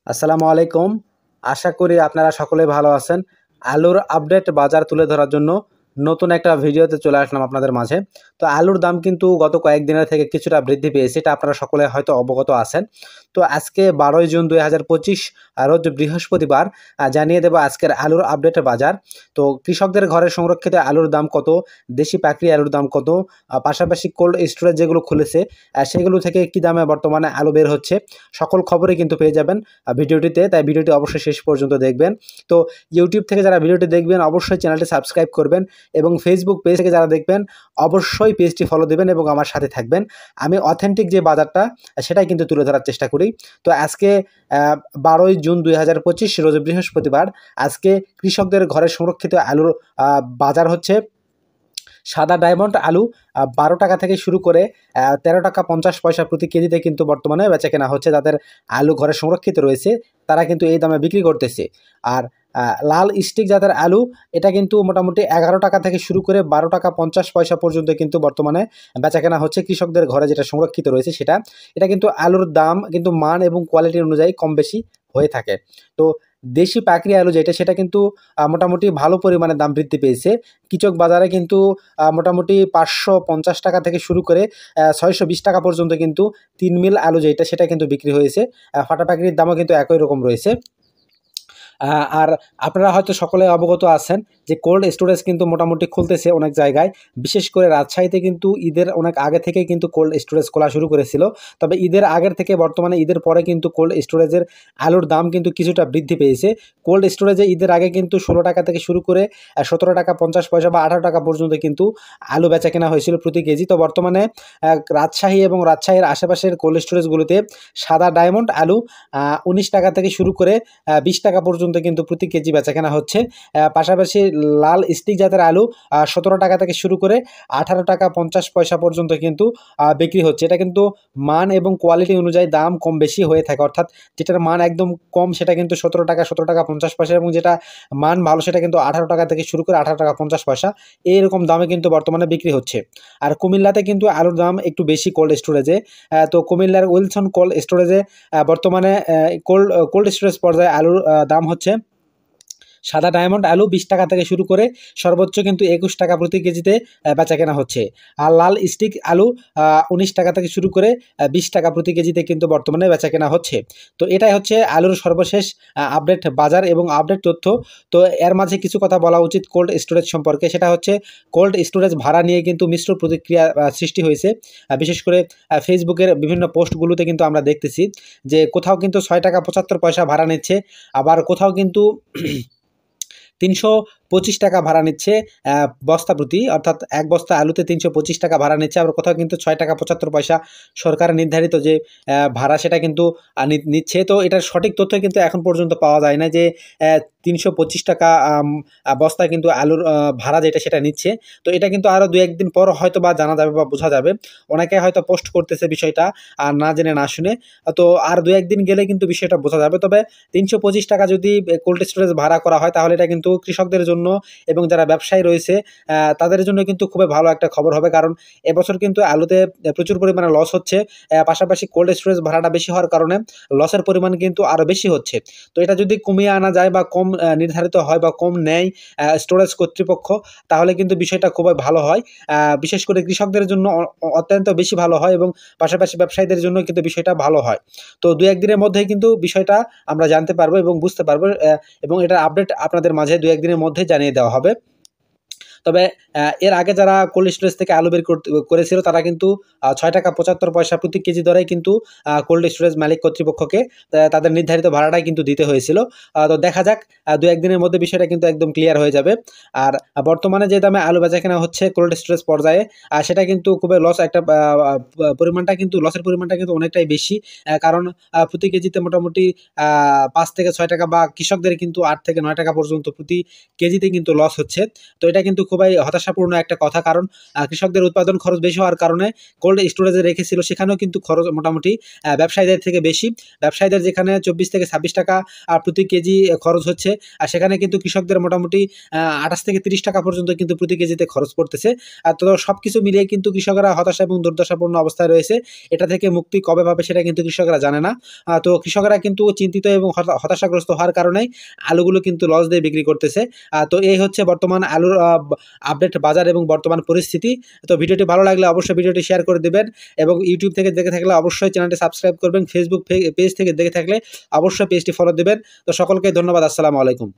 আসসালামু আলাইকুম। আশা করি আপনারা সকলে ভালো আছেন। আলুর আপডেট বাজার তুলে ধরার জন্য নতুন একটা ভিডিওতে চলে আসলাম আপনাদের মাঝে। তো আলুর দাম কিন্তু গত কয়েকদিনের থেকে কিছুটা বৃদ্ধি পেয়েছে, এটা আপনারা সকলে হয়তো অবগত আছেন। তো আজকে 12 জুন 2025 রোজ বৃহস্পতিবার জানিয়ে দেব আজকের আলুর আপডেটের বাজার। তো কৃষকদের ঘরে সংরক্ষিত আলুর দাম কত, দেশি পাকড়ি আলুর দাম কত, পাশাপাশি কোল্ড স্টোরেজ যেগুলো খুলেছে সেগুলো থেকে কী দামে বর্তমানে আলু বের হচ্ছে, সকল খবরই কিন্তু পেয়ে যাবেন ভিডিওটিতে। তাই ভিডিওটি অবশ্যই শেষ পর্যন্ত দেখবেন। তো ইউটিউব থেকে যারা ভিডিওটি দেখবেন অবশ্যই চ্যানেলটি সাবস্ক্রাইব করবেন এবং ফেসবুক পেজ থেকে যারা দেখবেন অবশ্যই পেজটি ফলো দেবেন এবং আমার সাথে থাকবেন। আমি অথেন্টিক যে বাজারটা সেটাই কিন্তু তুলে ধরার চেষ্টা করি। তো আজকে 12 জুন 2025 রোজ বৃহস্পতিবার। আজকে কৃষকদের ঘরে সংরক্ষিত আলুর বাজার হচ্ছে সাদা ডায়মন্ড আলু 12 টাকা থেকে শুরু করে 13 টাকা 50 পয়সা প্রতি কেজিতে কিন্তু বর্তমানে বেচা কেনা হচ্ছে। যাদের আলু ঘরে সংরক্ষিত রয়েছে তারা কিন্তু এই দামে বিক্রি করতেছে। আর লাল স্টিক জাতের আলু, এটা কিন্তু মোটামুটি 11 টাকা থেকে শুরু করে 12 টাকা 50 পয়সা পর্যন্ত কিন্তু বর্তমানে বেচা কেনা হচ্ছে কৃষকদের ঘরে যেটা সংরক্ষিত রয়েছে সেটা। এটা কিন্তু আলুর দাম কিন্তু মান এবং কোয়ালিটি অনুযায়ী কম বেশি হয়ে থাকে। তো দেশি পাকড়ি আলু যেটা সেটা কিন্তু মোটামুটি ভালো পরিমাণে দাম বৃদ্ধি পেয়েছে। কৃষক বাজারে কিন্তু মোটামুটি 550 টাকা থেকে শুরু করে 620 টাকা পর্যন্ত কিন্তু 3 মিল আলু যেটা সেটা কিন্তু বিক্রি হয়েছে। ফাটা পাকড়ির দামও কিন্তু একই রকম রয়েছে। আর আপনারা হয়তো সকলে অবগত আছেন যে কোল্ড স্টোরেজ কিন্তু মোটামুটি খুলতেছে অনেক জায়গায়। বিশেষ করে রাজশাহীতে কিন্তু ঈদের অনেক আগে থেকেই কিন্তু কোল্ড স্টোরেজ খোলা শুরু করেছিল। তবে ঈদের আগের থেকে বর্তমানে ঈদের পরে কিন্তু কোল্ড স্টোরেজের আলুর দাম কিন্তু কিছুটা বৃদ্ধি পেয়েছে। কোল্ড স্টোরেজে ঈদের আগে কিন্তু 16 টাকা থেকে শুরু করে 17 টাকা 50 পয়সা বা 18 টাকা পর্যন্ত কিন্তু আলু বেচা কেনা হয়েছিল প্রতি কেজি। তো বর্তমানে রাজশাহী এবং রাজশাহীর আশেপাশের কোল্ড স্টোরেজগুলোতে সাদা ডায়মন্ড আলু 19 টাকা থেকে শুরু করে 20 টাকা পর্যন্ত কিন্তু প্রতি কেজি বেচাকেনা হচ্ছে। পাশাপাশি লাল স্টিক জাতের আলু 17 টাকা থেকে শুরু করে 18 টাকা 50 পয়সা পর্যন্ত কিন্তু বিক্রি হচ্ছে। এটা কিন্তু মান এবং কোয়ালিটি অনুযায়ী দাম কম বেশি হয়ে থাকে, অর্থাৎ যেটার মান একদম কম সেটা কিন্তু 17 টাকা 50 পয়সা এবং যেটা মান ভালো সেটা কিন্তু 18 টাকা থেকে শুরু করে 18 টাকা 50 পয়সা এইরকম দামে কিন্তু বর্তমানে বিক্রি হচ্ছে। আর কুমিল্লাতে কিন্তু আলুর দাম একটু বেশি কোল্ড স্টোরেজে। তো কুমিল্লার উইলসন কোল্ড স্টোরেজে বর্তমানে কোল্ড স্টোরেজ পর্যায়ে আলুর দাম হচ্ছে সাদা ডায়মন্ড আলু 20 টাকা থেকে শুরু করে সর্বোচ্চ কিন্তু 21 টাকা প্রতি কেজিতে বেচা কেনা হচ্ছে। আর লাল স্টিক আলু 19 টাকা থেকে শুরু করে 20 টাকা প্রতি কেজিতে কিন্তু বর্তমানে বেচা কেনা হচ্ছে। তো এটাই হচ্ছে আলুর সর্বশেষ আপডেট বাজার এবং আপডেট তথ্য। তো এর মাঝে কিছু কথা বলা উচিত কোল্ড স্টোরেজ সম্পর্কে, সেটা হচ্ছে কোল্ড স্টোরেজ ভাড়া নিয়ে কিন্তু মিশ্র প্রতিক্রিয়া সৃষ্টি হয়েছে। বিশেষ করে ফেসবুকের বিভিন্ন পোস্টগুলোতে কিন্তু আমরা দেখতেছি যে কোথাও কিন্তু 6 টাকা 75 পয়সা ভাড়া নিচ্ছে, আবার কোথাও কিন্তু 325 টাকা ভাড়া নিচ্ছে বস্তা প্রতি, অর্থাৎ এক বস্তা আলুতে 325 টাকা ভাড়া নিচ্ছে। আবার কোথাও কিন্তু 6 টাকা 75 পয়সা সরকার নির্ধারিত যে ভাড়া সেটা কিন্তু নিচ্ছে। তো এটার সঠিক তথ্য কিন্তু এখন পর্যন্ত পাওয়া যায় না যে 325 টাকা বস্তা কিন্তু আলুর ভাড়া যেটা সেটা নিচ্ছে। তো এটা কিন্তু আরও 2-1 দিন পর হয়তো বা জানা যাবে বা বোঝা যাবে। অনেকে হয়তো পোস্ট করতেছে বিষয়টা আর না জেনে না শুনে। তো আর 2-1 দিন গেলে কিন্তু বিষয়টা বোঝা যাবে। তবে 325 টাকা যদি কোল্ড স্টোরেজ ভাড়া করা হয় তাহলে এটা কিন্তু কৃষকদের জন্য এবং যারা ব্যবসায়ী রয়েছে তাদের জন্য কিন্তু খুবই ভালো একটা খবর হবে। কারণ এবছর কিন্তু আলুতে প্রচুর পরিমাণে লস হচ্ছে, পাশাপাশি কোল্ড স্টোরেজ ভাড়াটা বেশি হওয়ার কারণে লসের পরিমাণ কিন্তু আরও বেশি হচ্ছে। তো এটা যদি কমিয়ে আনা যায় বা কম নির্ধারিত হয় বা কম নেয় স্টোরেজ কর্তৃপক্ষ, তাহলে কিন্তু বিষয়টা খুবই ভালো হয়। বিশেষ করে কৃষকদের জন্য অত্যন্ত বেশি ভালো হয় এবং পাশাপাশি ব্যবসায়ীদের জন্য কিন্তু বিষয়টা ভালো হয়। তো 2-1 দিনের মধ্যেই কিন্তু বিষয়টা আমরা জানতে পারবো এবং বুঝতে পারবো এবং এটার আপডেট আপনাদের মাঝে 2-1 দিনের মধ্যে জানিয়ে দেওয়া হবে। তবে এর আগে যারা কোল্ড স্টোরেজ থেকে আলু বের করেছিল তারা কিন্তু 6 টাকা 75 পয়সা প্রতি কেজি দরেই কিন্তু কোল্ড স্টোরেজ মালিক কর্তৃপক্ষকে তাদের নির্ধারিত ভাড়াটাই কিন্তু দিতে হয়েছিল। তো দেখা যাক 2-1 দিনের মধ্যে বিষয়টা কিন্তু একদম ক্লিয়ার হয়ে যাবে। আর বর্তমানে যে দামে আলু বেচা কেনা হচ্ছে কোল্ড স্টোরেজ পর্যায়ে সেটা কিন্তু খুবই লস একটা পরিমাণটা কিন্তু লসের পরিমাণটা কিন্তু অনেকটাই বেশি। কারণ প্রতি কেজিতে মোটামুটি 5 থেকে 6 টাকা বা কৃষকদের কিন্তু 8 থেকে 9 টাকা পর্যন্ত প্রতি কেজিতে কিন্তু লস হচ্ছে। তো এটা কিন্তু খুবই হতাশাপূর্ণ একটা কথা, কারণ কৃষকদের উৎপাদন খরচ বেশি হওয়ার কারণে কোল্ড স্টোরেজে রেখেছিল, সেখানেও কিন্তু খরচ মোটামুটি ব্যবসায়ীদের থেকে বেশি। ব্যবসায়ীদের যেখানে 24 থেকে 26 টাকা প্রতি কেজি খরচ হচ্ছে, আর সেখানে কিন্তু কৃষকদের মোটামুটি 28 থেকে 30 টাকা পর্যন্ত কিন্তু প্রতি কেজিতে খরচ পড়তেছে। তো সব কিছু মিলিয়ে কিন্তু কৃষকরা হতাশা এবং দুর্দশাপূর্ণ অবস্থায় রয়েছে। এটা থেকে মুক্তি কবে পাবে সেটা কিন্তু কৃষকরা জানে না। তো কৃষকরা কিন্তু চিন্তিত এবং হতাশাগ্রস্ত হওয়ার কারণেই আলুগুলো কিন্তু লস দিয়ে বিক্রি করতেছে। তো এই হচ্ছে বর্তমান আলুর আপডেট বাজার এবং বর্তমান পরিস্থিতি। তো ভিডিওটি ভালো লাগলে অবশ্যই ভিডিওটি শেয়ার করে দেবেন, এবং ইউটিউব থেকে দেখে থাকলে অবশ্যই চ্যানেলটি সাবস্ক্রাইব করবেন, ফেসবুক পেজ থেকে দেখে থাকলে অবশ্যই পেজটি ফলো দেবেন। তো সকলকে ধন্যবাদ। আসসালামু আলাইকুম।